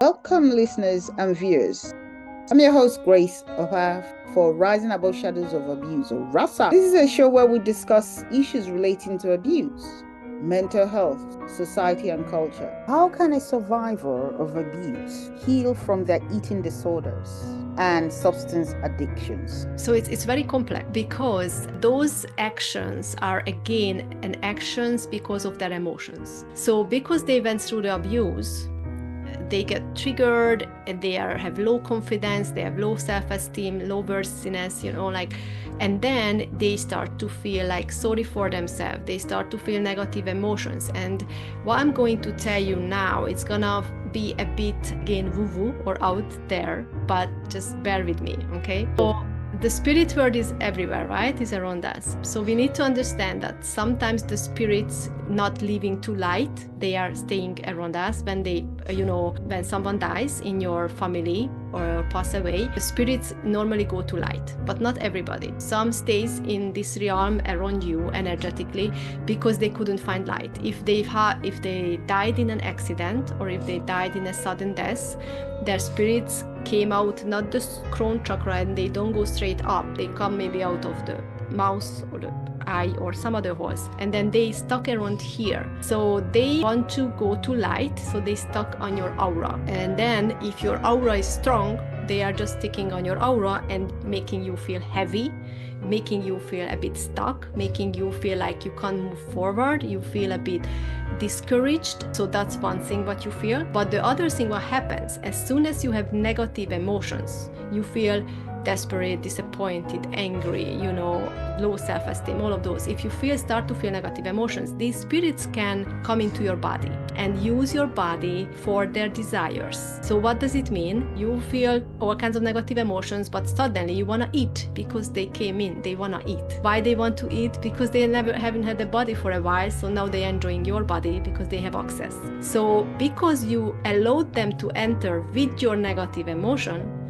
Welcome, listeners and viewers. I'm your host, Grace Oha, for Rising Above Shadows of Abuse, or RASA. This is a show where we discuss issues relating to abuse, mental health, society, and culture. How can a survivor of abuse heal from their eating disorders and substance addictions? So it's very complex because those actions are again an actions because of their emotions. So because they went through the abuse, they get triggered, they have low confidence, they have low self-esteem, low worthiness, and then they start to feel like sorry for themselves. They start to feel negative emotions. And what I'm going to tell you now, it's gonna be a bit again woo-woo or out there, but just bear with me, okay? So the spirit world is everywhere, right? It's around us. So we need to understand that sometimes the spirits not leaving to light, they are staying around us. When when someone dies in your family or pass away, the spirits normally go to light, but not everybody. Some stays in this realm around you energetically because they couldn't find light. If they died in an accident or if they died in a sudden death, their spirits came out not the crown chakra and they don't go straight up. They come maybe out of the mouth or the eye or some other holes, and then they stuck around here. So they want to go to light, so they stuck on your aura. And then if your aura is strong, they are just sticking on your aura and making you feel heavy, making you feel a bit stuck, making you feel like you can't move forward, you feel a bit discouraged. So that's one thing what you feel. But the other thing what happens, as soon as you have negative emotions, you feel desperate, disappointed, angry, low self-esteem, all of those. If you start to feel negative emotions, these spirits can come into your body and use your body for their desires. So what does it mean? You feel all kinds of negative emotions, but suddenly you want to eat because they came in, they want to eat. Why they want to eat? Because they haven't had a body for a while, so now they're enjoying your body because they have access. So because you allowed them to enter with your negative emotion,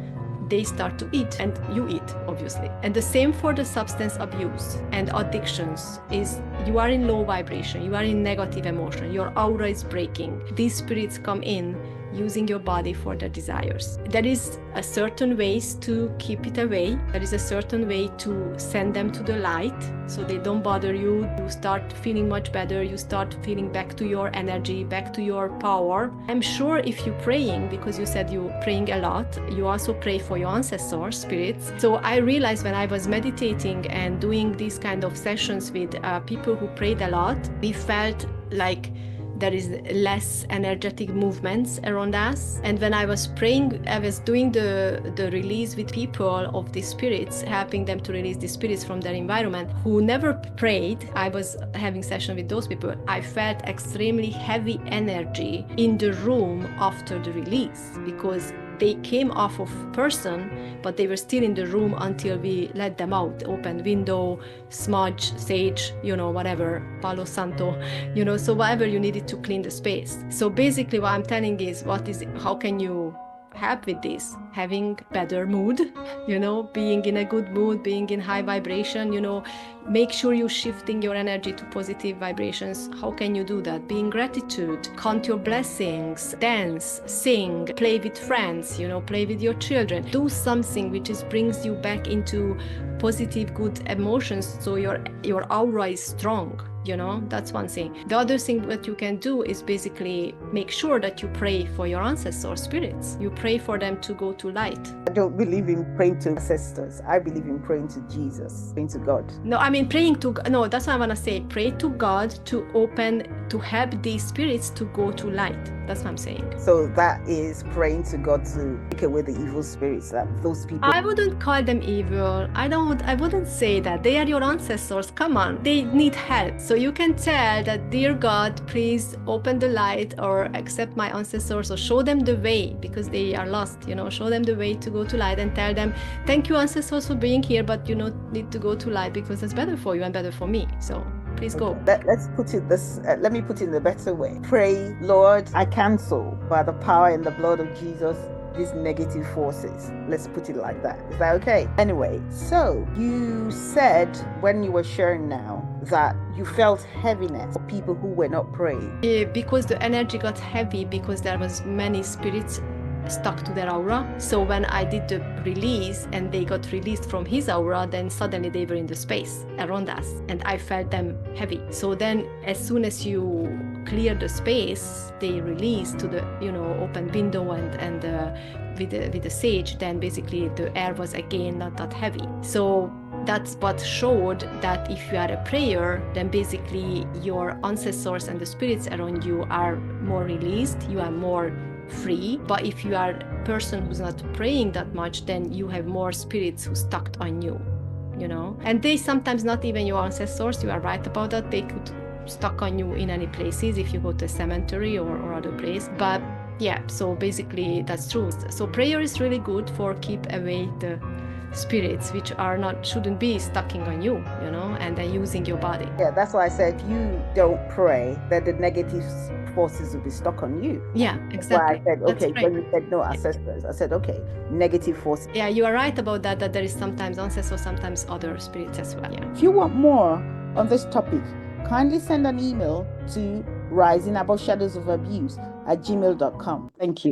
they start to eat and you eat, obviously. And the same for the substance abuse and addictions is you are in low vibration, you are in negative emotion, your aura is breaking. These spirits come in using your body for their desires. There is a certain ways to keep it away. There is a certain way to send them to the light so they don't bother you. You start feeling much better. You start feeling back to your energy, back to your power. I'm sure if you're praying, because you said you're praying a lot, you also pray for your ancestors, spirits. So I realized when I was meditating and doing these kind of sessions with people who prayed a lot, we felt like there is less energetic movements around us. And when I was praying, I was doing the release with people of the spirits, helping them to release the spirits from their environment who never prayed. I was having session with those people. I felt extremely heavy energy in the room after the release because they came off of person, but they were still in the room until we let them out, open window, smudge, sage, whatever, Palo Santo, so whatever you needed to clean the space. So basically what I'm telling is how can you help with this? Having better mood, being in a good mood, being in high vibration, make sure you're shifting your energy to positive vibrations. How can you do that? Be in gratitude, count your blessings, dance, sing, play with friends, play with your children. Do something which brings you back into positive, good emotions so your aura is strong. That's one thing. The other thing that you can do is basically make sure that you pray for your ancestors, spirits. You pray for them to go to light. I don't believe in praying to ancestors. I believe in praying to Jesus, praying to God. No, I mean praying to God. No, that's what I want to say. Pray to God to help these spirits to go to light. That's what I'm saying. So that is praying to God to take away the evil spirits that those people. I wouldn't call them evil. I wouldn't say that. They are your ancestors. Come on. They need help. So you can tell that, dear God, please open the light or accept my ancestors or show them the way because they are lost, show them the way to go to light and tell them, thank you ancestors for being here, but you need to go to light because it's better for you and better for me. So please go. Let's put it this. Let me put it in a better way. Pray, Lord, I cancel by the power and the blood of Jesus these negative forces. Let's put it like that. Is that okay? Anyway, so you said when you were sharing now that you felt heaviness for people who were not praying. Because the energy got heavy because there was many spirits stuck to their aura. So when I did the release and they got released from his aura, then suddenly they were in the space around us and I felt them heavy. So then as soon as you clear the space, they release to the open window and with the sage, then basically the air was again not that heavy. So that's what showed that if you are a prayer, then basically your ancestors and the spirits around you are more released, you are more free. But if you are a person who's not praying that much, then you have more spirits who stuck on you, and they sometimes not even your ancestors. You are right about that. They could stuck on you in any places if you go to a cemetery or other place. But yeah, so basically that's true. So prayer is really good for keep away the spirits which shouldn't be stuck on you, and then using your body. Yeah, that's why I said if you don't pray, then the negative forces will be stuck on you. Yeah, exactly. That's why I said, okay, when you said no ancestors, I said, okay, negative forces. Yeah, you are right about that there is sometimes ancestors, sometimes other spirits as well. Yeah. If you want more on this topic, kindly send an email to risingaboveshadowsofabuse@gmail.com. Thank you.